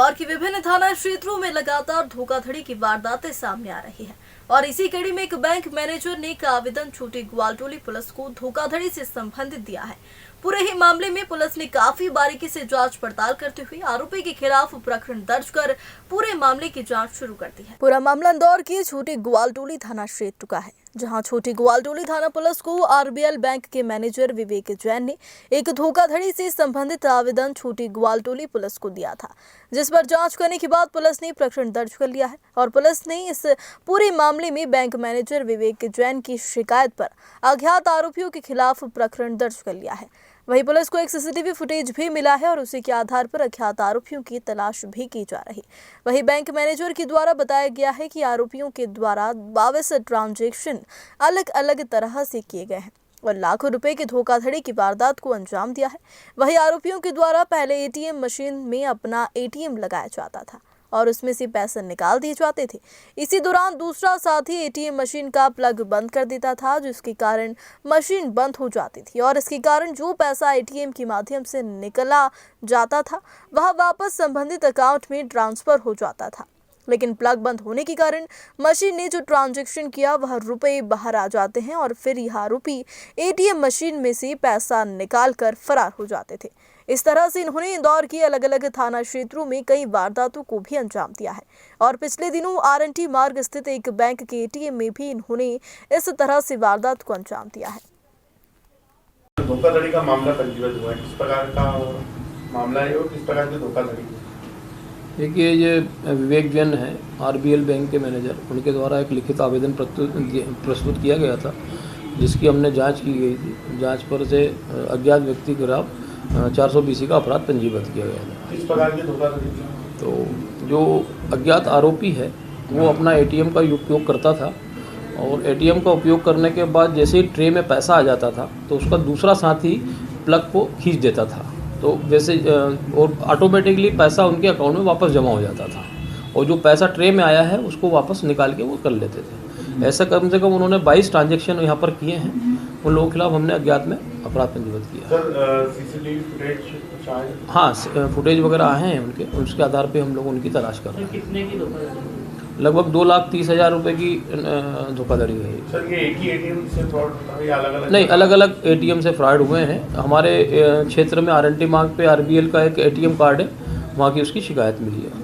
इंदौर की विभिन्न थाना क्षेत्रों में लगातार धोखाधड़ी की वारदातें सामने आ रही है और इसी कड़ी में एक बैंक मैनेजर ने एक आवेदन छोटी ग्वालटोली पुलिस को धोखाधड़ी से संबंधित दिया है। पूरे ही मामले में पुलिस ने काफी बारीकी से जांच पड़ताल करते हुए आरोपी के खिलाफ प्रकरण दर्ज कर पूरे मामले की जांच शुरू कर दी है। पूरा मामला इंदौर की छोटी ग्वालटोली थाना क्षेत्र का है, जहां छोटी ग्वालटोली थाना पुलिस को आरबीएल बैंक के मैनेजर विवेक जैन ने एक धोखाधड़ी से संबंधित आवेदन छोटी ग्वालटोली पुलिस को दिया था, जिस पर जांच करने के बाद पुलिस ने प्रकरण दर्ज कर लिया है और पुलिस ने इस पूरे मामले में बैंक मैनेजर विवेक जैन की शिकायत पर अज्ञात आरोपियों के खिलाफ प्रकरण दर्ज कर लिया है। वहीं पुलिस को एक सीसीटीवी फुटेज भी मिला है और उसी के आधार पर अज्ञात आरोपियों की तलाश भी की जा रही। वहीं बैंक मैनेजर के द्वारा बताया गया है कि आरोपियों के द्वारा 22 ट्रांजैक्शन अलग अलग तरह से किए गए हैं और लाखों रुपए की धोखाधड़ी की वारदात को अंजाम दिया है। वहीं आरोपियों के द्वारा पहले एटीएम मशीन में अपना एटीएम लगाया जाता था और उसमें से पैसे निकाल दिए जाते थे। इसी दौरान दूसरा साथी एटीएम मशीन का प्लग बंद कर देता था, जिसके कारण मशीन बंद हो जाती थी और इसके कारण जो पैसा एटीएम के माध्यम से निकला जाता था वह वापस संबंधित अकाउंट में ट्रांसफर हो जाता था। लेकिन प्लग बंद होने के कारण मशीन ने जो ट्रांजैक्शन किया वह रुपए बाहर आ जाते हैं और फिर यह आरोपी एटीएम मशीन में से पैसा निकालकर फरार हो जाते थे। इस तरह से इन्होंने इंदौर की अलग अलग थाना क्षेत्रों में कई वारदातों को भी अंजाम दिया है और पिछले दिनों आरएनटी मार्ग स्थित एक बैंक के एटीएम में भी इन्होंने इस तरह से वारदात को अंजाम दिया है। धोखाधड़ी का मामला पंजीबद्ध हुआ है, किस प्रकार का मामला है और किस प्रकार की धोखाधड़ी? देखिए, ये विवेक जैन है, आरबीएल बैंक के मैनेजर। उनके द्वारा एक लिखित आवेदन प्रस्तुत किया गया था, जिसकी हमने जांच की गई थी। जांच पर से अज्ञात व्यक्ति के खिलाफ 420 का अपराध पंजीबद्ध किया गया था। किस प्रकार की धोखाधड़ी? तो जो अज्ञात आरोपी है वो अपना एटीएम का उपयोग करता था और एटीएम का उपयोग करने के बाद जैसे ही ट्रे में पैसा आ जाता था तो उसका दूसरा साथी प्लग को खींच देता था, तो वैसे और ऑटोमेटिकली पैसा उनके अकाउंट में वापस जमा हो जाता था और जो पैसा ट्रे में आया है उसको वापस निकाल के वो कर लेते थे। ऐसा कम से कम उन्होंने 22 ट्रांजैक्शन यहाँ पर किए हैं। उन लोगों के खिलाफ हमने अज्ञात में अपराध पंजीबद्ध किया। Sir, CCTV footage? हाँ, फुटेज वगैरह आए हैं उनके, उसके आधार पे हम लोग उनकी तलाश कर रहे हैं। कितने की धोखाधड़ी? लगभग 2,30,000 रुपये की धोखाधड़ी है। सर, ये एक ही एटीएम से फ्रॉड होता है या अलग-अलग? नहीं, अलग अलग एटीएम से फ्रॉड हुए हैं। हमारे क्षेत्र में आरएनटी मार्ग पे आरबीएल का एक एटीएम कार्ड है, वहाँ की उसकी शिकायत मिली है।